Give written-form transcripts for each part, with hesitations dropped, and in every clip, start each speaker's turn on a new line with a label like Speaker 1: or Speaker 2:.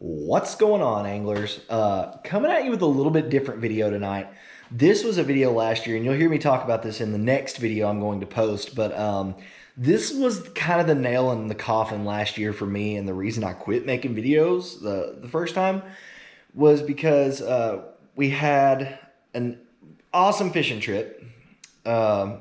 Speaker 1: What's going on, anglers? Coming at you with a little bit different video tonight. This was a video last year, and you'll hear me talk about this in the next video I'm going to post, but this was kind of the nail in the coffin last year for me, and the reason I quit making videos the first time was because we had an awesome fishing trip.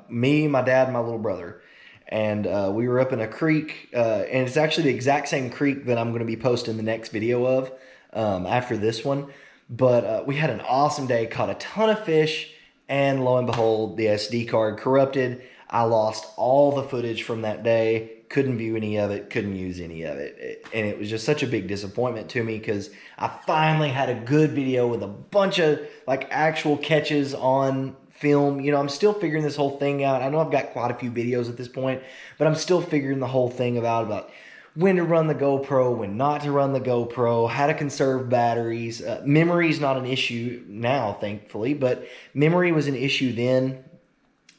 Speaker 1: Me, my dad, and my little brother. And we were up in a creek, and it's actually the exact same creek that I'm going to be posting the next video of after this one. But we had an awesome day, caught a ton of fish, and lo and behold, the SD card corrupted. I lost all the footage from that day, couldn't view any of it, couldn't use any of it. And it was just such a big disappointment to me because I finally had a good video with a bunch of like actual catches on film. You know, I'm still figuring this whole thing out. I know I've got quite a few videos at this point, but I'm still figuring the whole thing about when to run the GoPro, when not to run the GoPro, how to conserve batteries. Memory's not an issue now, thankfully, but memory was an issue then.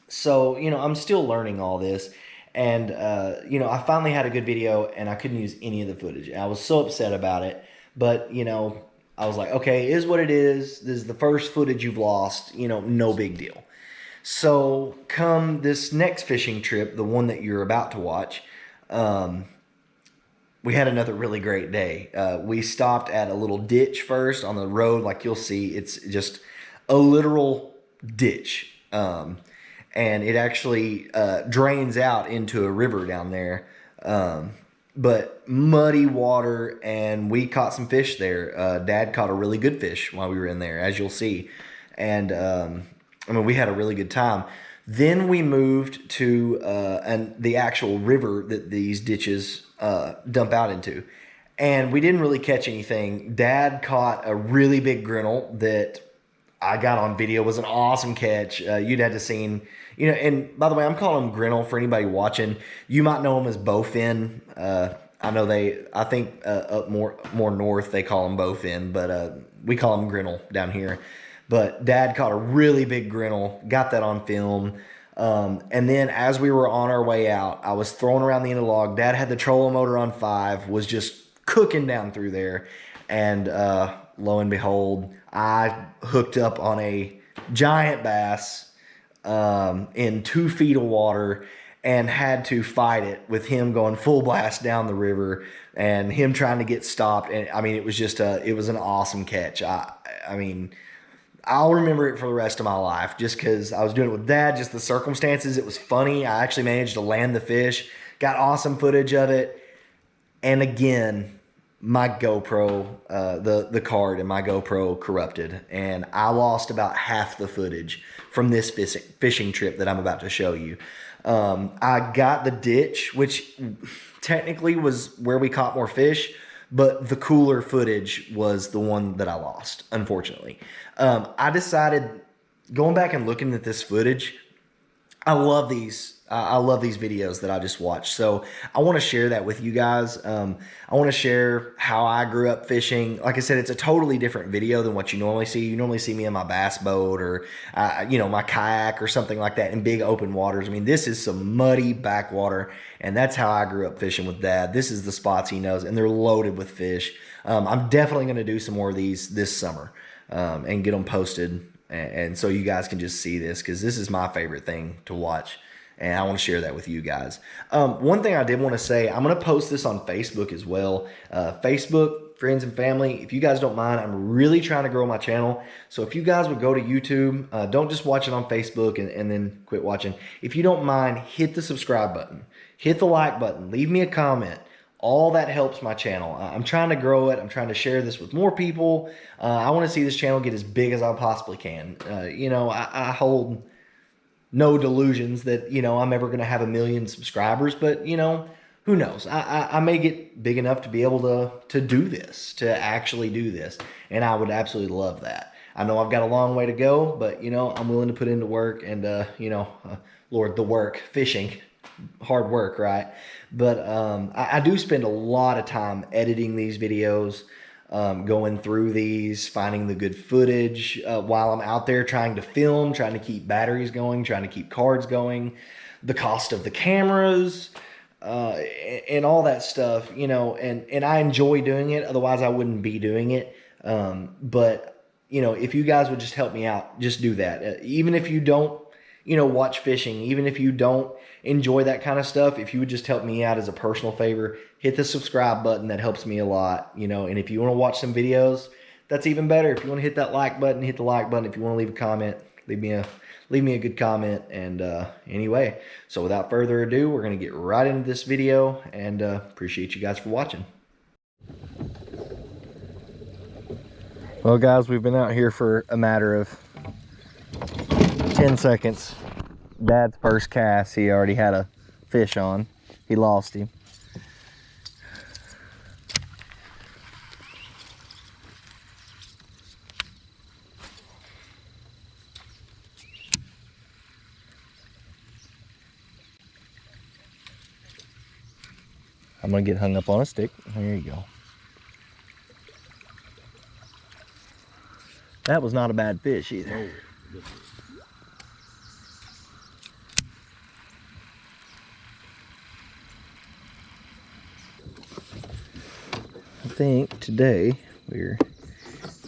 Speaker 1: So, you know, I'm still learning all this. And, you know, I finally had a good video and I couldn't use any of the footage. I was so upset about it. But, you know, I was like, okay, it is what it is. This is the first footage you've lost, you know, no big deal. So come this next fishing trip, the one that you're about to watch, we had another really great day. We stopped at a little ditch first on the road. Like you'll see, it's just a literal ditch. And it actually drains out into a river down there. But muddy water, and we caught some fish there. Dad caught a really good fish while we were in there, as you'll see. And I mean, we had a really good time. Then we moved to the actual river that these ditches dump out into. And we didn't really catch anything. Dad caught a really big grinnell that I got on video. It was an awesome catch. You'd had to seen, you know, and by the way, I'm calling them grinnell for anybody watching. You might know them as bowfin. I know I think up more north they call them bowfin, but we call them grinnell down here. But Dad caught a really big grinnell, got that on film. And then as we were on our way out, I was throwing around the end of the log. Dad had the trolling motor on 5, was just cooking down through there. And lo and behold, I hooked up on a giant bass in 2 feet of water and had to fight it with him going full blast down the river and him trying to get stopped. And I mean, it was just it was an awesome catch. I mean, I'll remember it for the rest of my life just because I was doing it with Dad, just the circumstances. It was funny. I actually managed to land the fish, got awesome footage of it. And again, my GoPro, the card in my GoPro corrupted, and I lost about half the footage from this fishing trip that I'm about to show you. I got the ditch, which technically was where we caught more fish, but the cooler footage was the one that I lost, unfortunately. I decided, going back and looking at this footage, I love these videos that I just watched. So I want to share that with you guys. I want to share how I grew up fishing. Like I said, it's a totally different video than what you normally see. You normally see me in my bass boat or, you know, my kayak or something like that in big open waters. I mean, this is some muddy backwater, and that's how I grew up fishing with Dad. This is the spots he knows, and they're loaded with fish. I'm definitely going to do some more of these this summer and get them posted. And so you guys can just see this because this is my favorite thing to watch. And I want to share that with you guys. One thing I did want to say, I'm going to post this on Facebook as well. Facebook, friends and family, if you guys don't mind, I'm really trying to grow my channel. So if you guys would go to YouTube, don't just watch it on Facebook and then quit watching. If you don't mind, hit the subscribe button. Hit the like button. Leave me a comment. All that helps my channel. I'm trying to grow it. I'm trying to share this with more people. I want to see this channel get as big as I possibly can. You know, I hold no delusions that, you know, I'm ever going to have 1 million subscribers, but, you know, who knows? I may get big enough to be able to do this, to actually do this, and I would absolutely love that. I know I've got a long way to go, but, you know, I'm willing to put into work and, you know, Lord, the work, fishing, hard work, right? But I do spend a lot of time editing these videos, going through these, finding the good footage while I'm out there trying to film, trying to keep batteries going, trying to keep cards going, the cost of the cameras, and all that stuff, you know, and I enjoy doing it. Otherwise, I wouldn't be doing it. But, you know, if you guys would just help me out, just do that. Even if you don't, you know, watch fishing, even if you don't enjoy that kind of stuff, if you would just help me out as a personal favor, hit the subscribe button. That helps me a lot, you know. And if you want to watch some videos, that's even better. If you want to hit that like button, hit the like button. If you want to leave a comment, leave me a good comment. And anyway, so without further ado, we're going to get right into this video, and appreciate you guys for watching. Well, guys, we've been out here for a matter of 10 seconds. Dad's first cast, he already had a fish on. He lost him. I'm gonna get hung up on a stick. There you go. That was not a bad fish either. I think today we're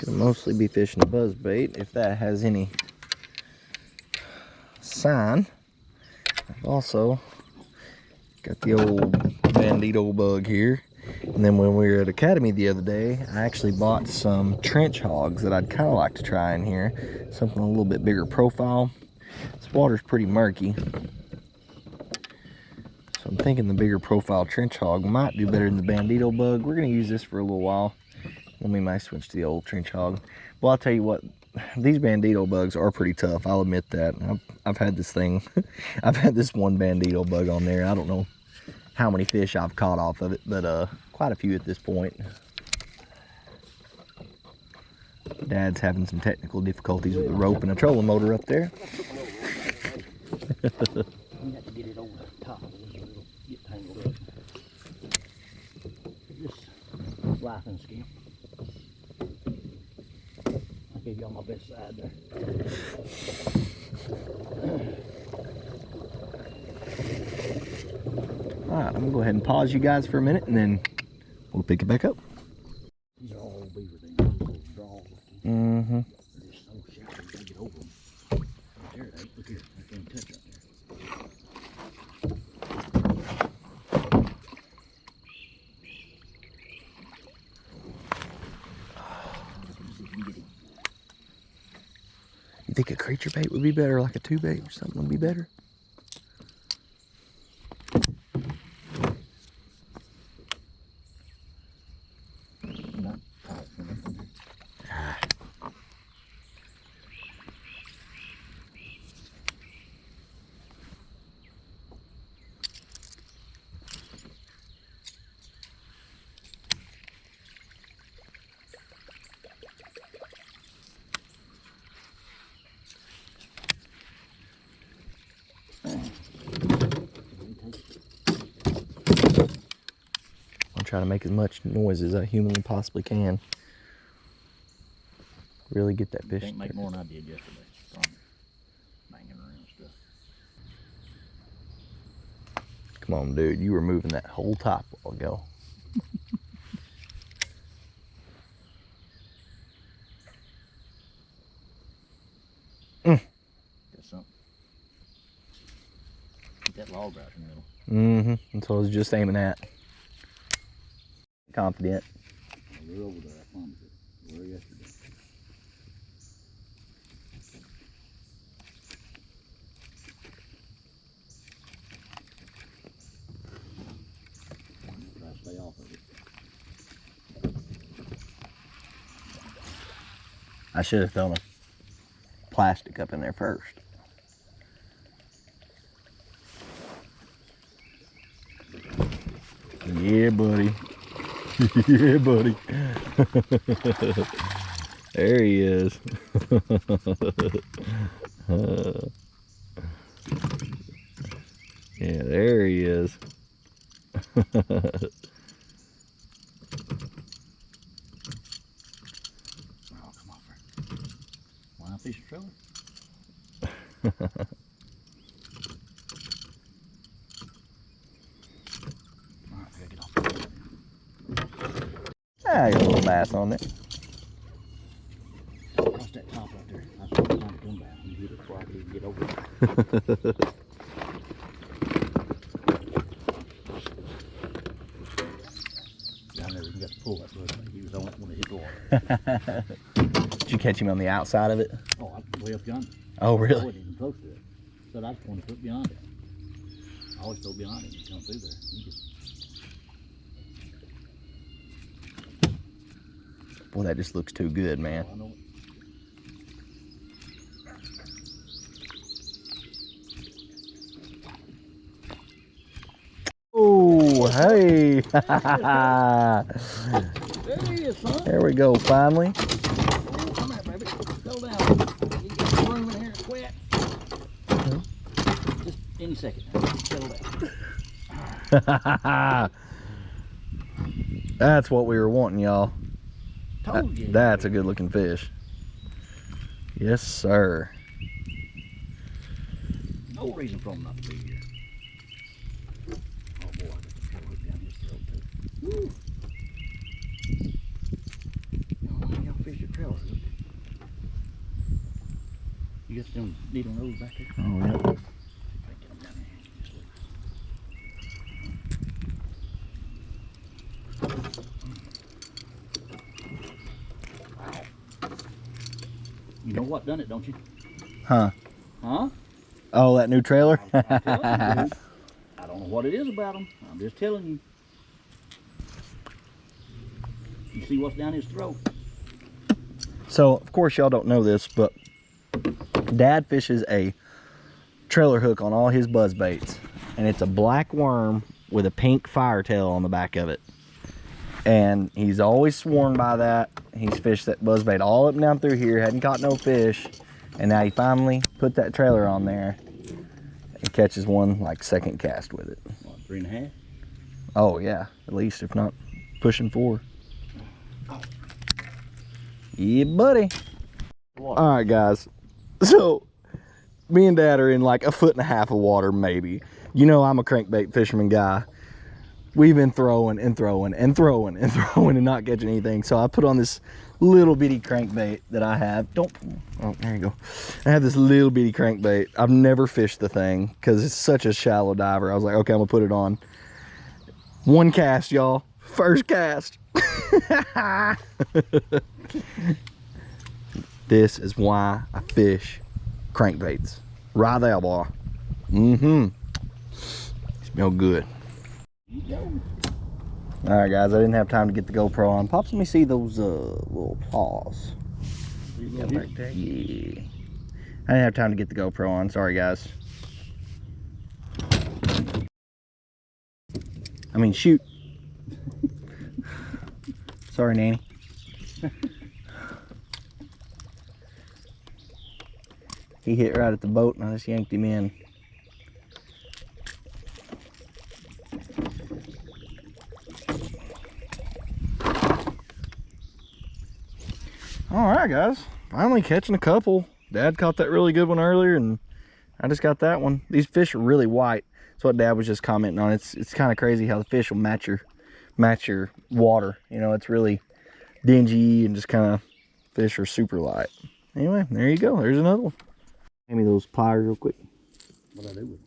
Speaker 1: gonna mostly be fishing a buzzbait, if that has any sign. I've also got the old bandito bug here. And then when we were at Academy the other day, I actually bought some trench hogs that I'd kind of like to try in here. Something a little bit bigger profile. This water's pretty murky, so I'm thinking the bigger profile trench hog might do better than the bandito bug. We're going to use this for a little while. Then we might switch to the old trench hog. Well, I'll tell you what, these bandito bugs are pretty tough. I'll admit that. I've had this thing. I've had this one bandito bug on there. I don't know how many fish I've caught off of it, but quite a few at this point. Dad's having some technical difficulties with the rope and a trolling motor up there.
Speaker 2: You have to get it over the top of this or it'll get tangled up. Just life and skim. I gave y'all my best side there.
Speaker 1: Alright, I'm gonna go ahead and pause you guys for a minute and then we'll pick it back up.
Speaker 2: These are all beaver things, little draws.
Speaker 1: Mm-hmm.
Speaker 2: They're just so shallow, you gotta get over them. Right there it ain't. Look here, I can't touch right there.
Speaker 1: You think a creature bait would be better, like a 2-bait or something would be better? Try to make as much noise as I humanly possibly can. Really get that fish.
Speaker 2: Can't make more than I did yesterday. Banging around stuff.
Speaker 1: Come on, dude. You were moving that whole top a while ago.
Speaker 2: Got something. Get that log right in the middle.
Speaker 1: Mm-hmm. That's what I was just aiming at. Confident.
Speaker 2: They're over there, I promise you. They were yesterday. Try to stay off of it.
Speaker 1: I should have thrown a plastic up in there first. Yeah, buddy. Yeah, buddy. There he is. Yeah, there he is.
Speaker 2: Oh, come on, friend. Why not fish a trailer?
Speaker 3: bass on it.
Speaker 2: Across that top right there. That's what I'm trying to come back and get it before I can even get over it. Down there, we got to pull that blood. He was the only one that hit the water.
Speaker 3: Did you catch him on the outside of it?
Speaker 2: Oh, I was way up yonder.
Speaker 3: Oh,
Speaker 2: I
Speaker 3: really?
Speaker 2: wasn't even close to it. So I just wanted to put beyond it. I always go beyond it and come through there. He just...
Speaker 3: Boy, that just looks too good, man.
Speaker 2: Oh, I know it.
Speaker 3: Oh, hey.
Speaker 2: There he is, son.
Speaker 3: There we go, finally.
Speaker 2: Oh, come here, baby. Settle down. You get some room in here to quit. Just any second now. Settle down.
Speaker 3: That's what we were wanting, y'all.
Speaker 2: Told you.
Speaker 3: That's a good looking fish. Yes, sir.
Speaker 2: No reason for him not to be here. Oh boy, I got the trouble hook down his throat too. Woo. Y'all fish your trailer hook. You got some needle nose back there?
Speaker 3: Oh, yeah.
Speaker 2: See if I can get them down there. You know what done it, don't you?
Speaker 3: Huh?
Speaker 2: Huh?
Speaker 3: Oh, that new trailer?
Speaker 2: I'm telling you, dude. I don't know what it is about them. I'm just telling you. You see what's down his throat?
Speaker 3: So, of course, y'all don't know this, but Dad fishes a trailer hook on all his buzz baits, and it's a black worm with a pink firetail on the back of it. And he's always sworn by that. He's fished that buzz bait all up and down through here, hadn't caught no fish, and now he finally put that trailer on there and catches one like second cast with it.
Speaker 2: What, 3.5?
Speaker 3: Oh yeah, at least, if not pushing 4. Yeah, buddy.
Speaker 2: What?
Speaker 3: All right, guys. So, me and Dad are in like 1.5 feet of water, maybe. You know, I'm a crankbait fisherman guy. We've been throwing and throwing and throwing and throwing and not catching anything. So I put on this little bitty crankbait that I have. Oh, there you go. I have this little bitty crankbait. I've never fished the thing because it's such a shallow diver. I was like, okay, I'm gonna put it on. One cast, y'all. First cast. This is why I fish crankbaits. Right there, boy. Smell good. All right, guys, I didn't have time to get the GoPro on. Pops, let me see those little paws.
Speaker 2: Yeah.
Speaker 3: Yeah. I didn't have time to get the GoPro on. Sorry, guys. I mean, shoot. Sorry, Nanny. He hit right at the boat, and I just yanked him in. All right, guys, finally catching a couple. Dad caught that really good one earlier, and I just got that one. These fish are really white. That's what Dad was just commenting on. It's kind of crazy how the fish will match your water. You know, it's really dingy and just kind of, fish are super light. Anyway, there you go. There's another one. Hand me those pliers real quick.
Speaker 2: What I do with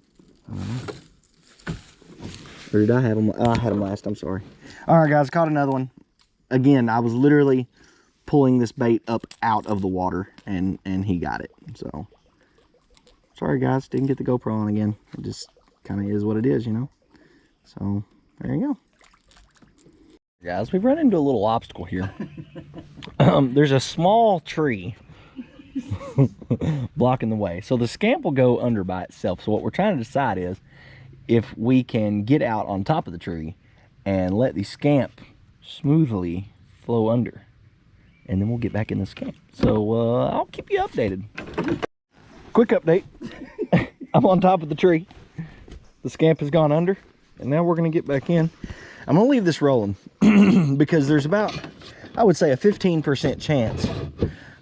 Speaker 3: I don't know. Or did I have them? Oh, I had them last. I'm sorry. All right, guys, caught another one. Again, I was literally pulling this bait up out of the water, and he got it. So sorry, guys, didn't get the GoPro on again. It just kind of is what it is, you know. So there you go, guys. We've run into a little obstacle here. There's a small tree blocking the way, so the scamp will go under by itself. So what we're trying to decide is if we can get out on top of the tree and let the scamp smoothly flow under, and then we'll get back in the scamp. So I'll keep you updated. Quick update. I'm on top of the tree. The scamp has gone under, and now we're gonna get back in. I'm gonna leave this rolling because there's about, I would say, a 15% chance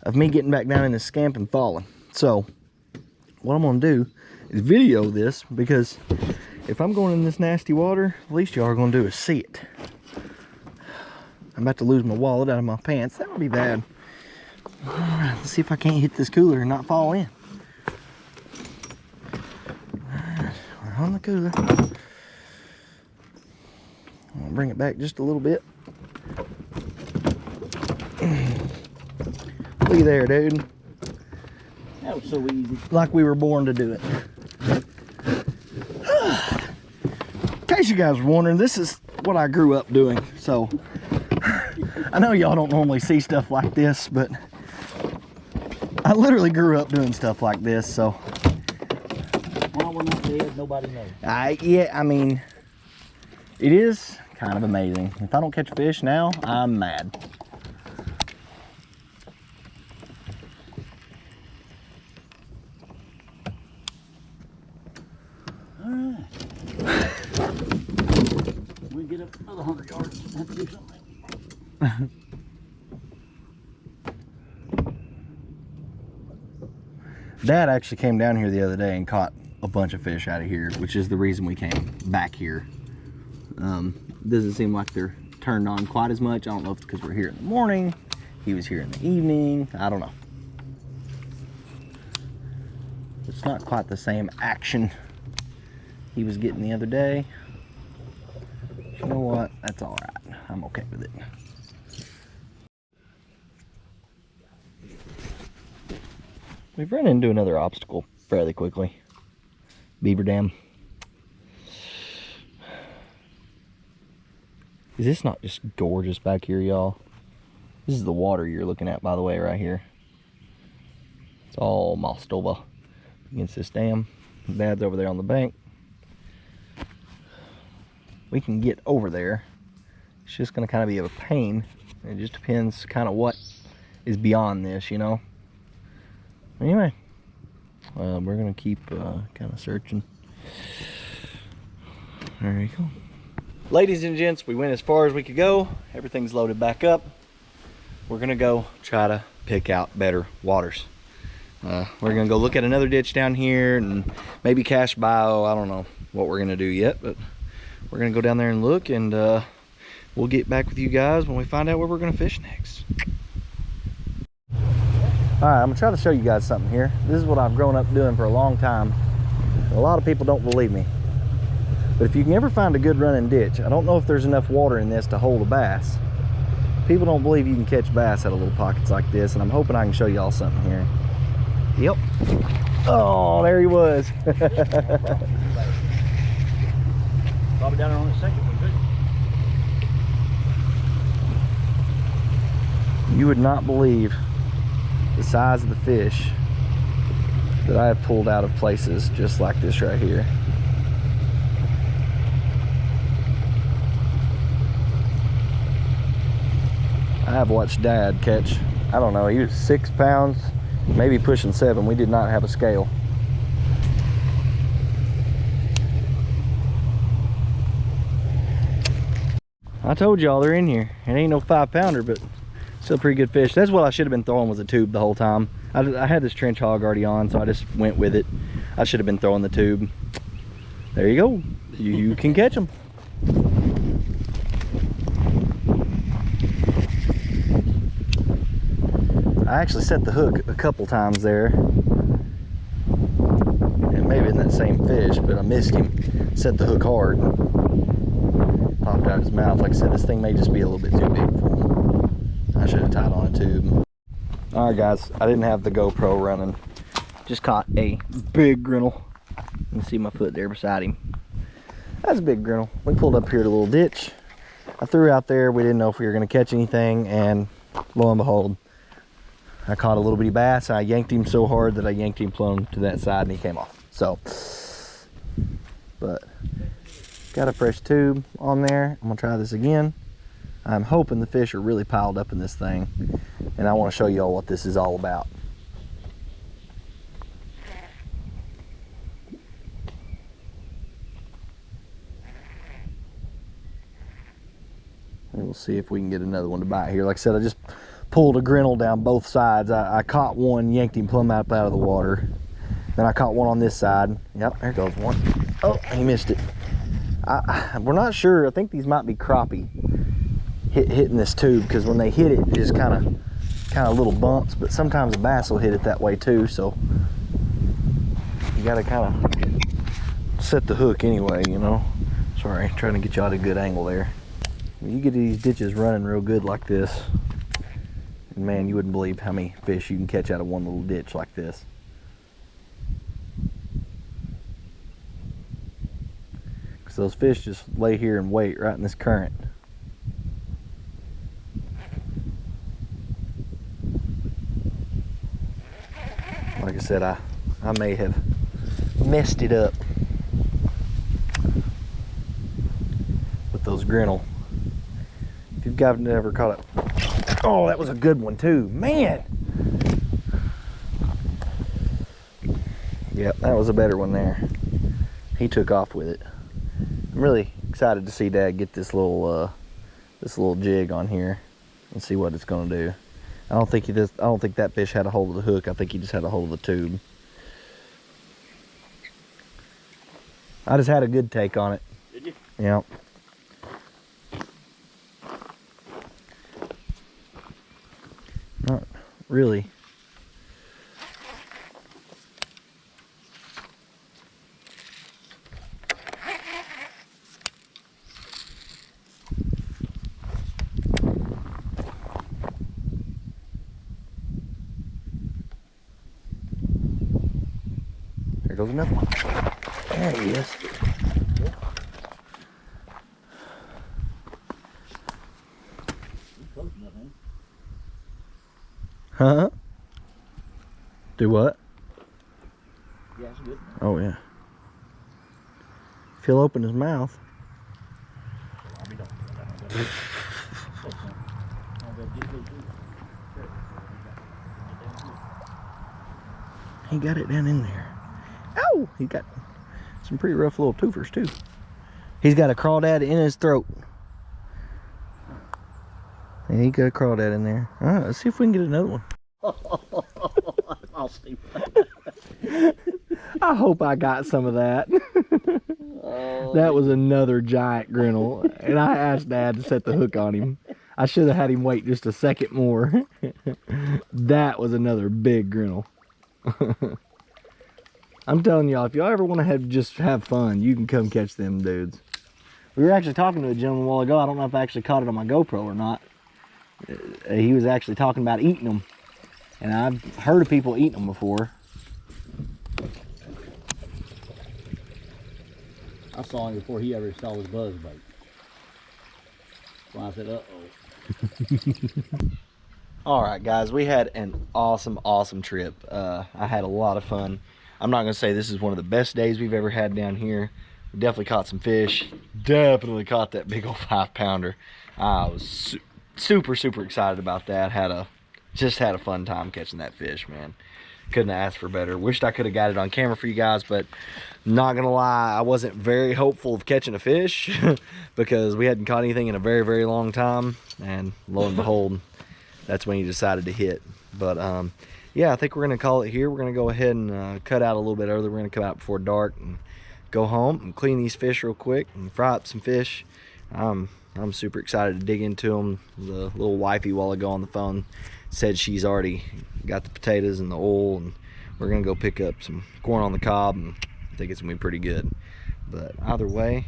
Speaker 3: of me getting back down in the scamp and falling. So what I'm gonna do is video this, because if I'm going in this nasty water, at least y'all are gonna do is see it. I'm about to lose my wallet out of my pants. That would be bad. All right, let's see if I can't hit this cooler and not fall in. All right, we're on the cooler. I'm gonna bring it back just a little bit. Look there, dude.
Speaker 2: That was so easy.
Speaker 3: Like we were born to do it. In case you guys were wondering, this is what I grew up doing. So I know y'all don't normally see stuff like this, but I literally grew up doing stuff like this. So
Speaker 2: Well, we're not dead, nobody knows.
Speaker 3: yeah, I mean, it is kind of amazing. If I don't catch a fish now, I'm mad.
Speaker 2: Alright. We'll get up another 100 yards and have to do something.
Speaker 3: Dad actually came down here the other day and caught a bunch of fish out of here, which is the reason we came back here. Doesn't seem like they're turned on quite as much. I don't know if it's because we're here in the morning, he was here in the evening, I don't know. It's not quite the same action he was getting the other day. But you know what? That's all right. I'm okay with it. We've run into another obstacle fairly quickly. Beaver dam. Is this not just gorgeous back here, y'all? This is the water you're looking at, by the way, right here. It's all mossed over against this dam. Dad's over there on the bank. We can get over there. It's just gonna kind of be a pain. It just depends kind of what is beyond this, you know? Anyway, we're gonna keep kind of searching. There you go. Ladies and gents, we went as far as we could go. Everything's loaded back up. We're gonna go try to pick out better waters. We're gonna go look at another ditch down here and maybe cache bio. I don't know what we're gonna do yet, but we're gonna go down there and look, and we'll get back with you guys when we find out where we're gonna fish next. All right, I'm gonna try to show you guys something here. This is what I've grown up doing for a long time. A lot of people don't believe me. But if you can ever find a good running ditch, I don't know if there's enough water in this to hold a bass. People don't believe you can catch bass out of little pockets like this, and I'm hoping I can show y'all something here. Yep. Oh, there he was.
Speaker 2: Probably down there on the second one, too.
Speaker 3: You would not believe the size of the fish that I have pulled out of places just like this right here. I have watched Dad catch, I don't know, he was 6 pounds, maybe pushing 7. We did not have a scale. I told y'all they're in here. It ain't no 5-pounder, but still pretty good fish. That's what I should have been throwing, was a tube the whole time. I had this trench hog already on, so I just went with it. I should have been throwing the tube. There you go. You can catch them. I actually set the hook a couple times there. And maybe in that same fish, but I missed him. Set the hook hard. Popped out his mouth. Like I said, this thing may just be a little bit too big for him. I should have tied on a tube. All right, guys, I didn't have the GoPro running. Just caught a big grinnell. You can see my foot there beside him. That's a big grinnell. We pulled up here to a little ditch. I threw out there. We didn't know if we were going to catch anything, and lo and behold, I caught a little bitty bass. I yanked him so hard that I yanked him plumb to that side, and he came off. So, but got a fresh tube on there. I'm gonna try this again. I'm hoping the fish are really piled up in this thing, and I want to show y'all what this is all about. And we'll see if we can get another one to bite here. Like I said, I just pulled a grinnell down both sides. I caught one, yanked him plumb up out of the water. Then I caught one on this side. Yep, there goes one. Oh, he missed it. We're not sure. I think these might be crappie. hitting this tube, because when they hit it, it's kind of little bumps, but sometimes a bass will hit it that way too, so you gotta kind of set the hook anyway, you know. Sorry, trying to get you out a good angle there. When you get these ditches running real good like this, man, you wouldn't believe how many fish you can catch out of one little ditch like this. Because those fish just lay here and wait right in this current. Like I said, I may have messed it up with those grinnell. If you've never caught it. Oh, that was a good one too, man. Yep, that was a better one there. He took off with it. I'm really excited to see Dad get this little jig on here and see what it's gonna do. I don't think that fish had a hold of the hook. I think he just had a hold of the tube. I just had a good take on it.
Speaker 2: Did you?
Speaker 3: Yep. Not really. There goes another one. There he is.
Speaker 2: Close enough, man.
Speaker 3: Huh? Do what?
Speaker 2: Yeah, it's good.
Speaker 3: Oh yeah. If he'll open his mouth.
Speaker 2: I'll be done.
Speaker 3: He got it down in there. Oh, he got some pretty rough little twofers too. He's got a crawdad in his throat. And he got a crawdad in there. All right, let's see if we can get another one.
Speaker 2: I'll see.
Speaker 3: I hope I got some of that.
Speaker 2: Oh,
Speaker 3: That was another giant grinnell, and I asked Dad to set the hook on him. I should have had him wait just a second more. That was another big grinnell. I'm telling y'all, if y'all ever want to just have fun, you can come catch them dudes. We were actually talking to a gentleman a while ago. I don't know if I actually caught it on my GoPro or not. He was actually talking about eating them, and I've heard of people eating them before.
Speaker 2: I saw him before he ever saw his buzz bait. So I said, uh-oh.
Speaker 3: All right, guys, we had an awesome trip. I had a lot of fun. I'm not gonna say this is one of the best days we've ever had down here. We definitely caught some fish. Definitely caught that big old 5-pounder. I was super excited about that. Just had a fun time catching that fish, man. Couldn't have asked for better. Wished I could have got it on camera for you guys, but not gonna lie, I wasn't very hopeful of catching a fish because we hadn't caught anything in a very long time, and lo and behold, that's when he decided to hit. But yeah, I think we're gonna call it here. We're gonna go ahead and cut out a little bit early. We're gonna come out before dark and go home and clean these fish real quick and fry up some fish. I'm super excited to dig into them. The little wifey while ago on the phone said she's already got the potatoes and the oil, and we're gonna go pick up some corn on the cob, and I think it's gonna be pretty good. But either way,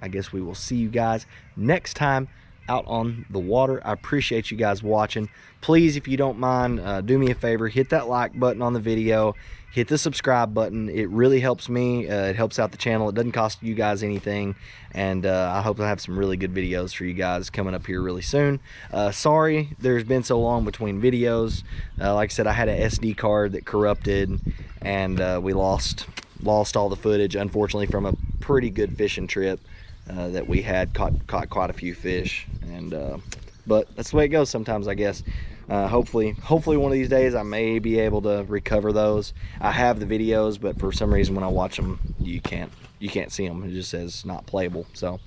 Speaker 3: I guess we will see you guys next time out on the water. I appreciate you guys watching. Please, if you don't mind, do me a favor, hit that like button on the video, hit the subscribe button. It really helps me. It helps out the channel. It doesn't cost you guys anything, and I hope I have some really good videos for you guys coming up here really soon. Sorry there's been so long between videos. Like I said, I had an SD card that corrupted, and we lost all the footage, unfortunately, from a pretty good fishing trip that we had. Caught quite a few fish, and but that's the way it goes sometimes, I guess. Hopefully one of these days I may be able to recover those. I have the videos, but for some reason when I watch them, you can't see them. It just says not playable. So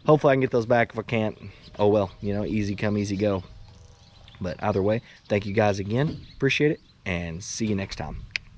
Speaker 3: hopefully I can get those back. If I can't, oh well, you know, easy come, easy go. But either way, thank you guys again. Appreciate it, and see you next time.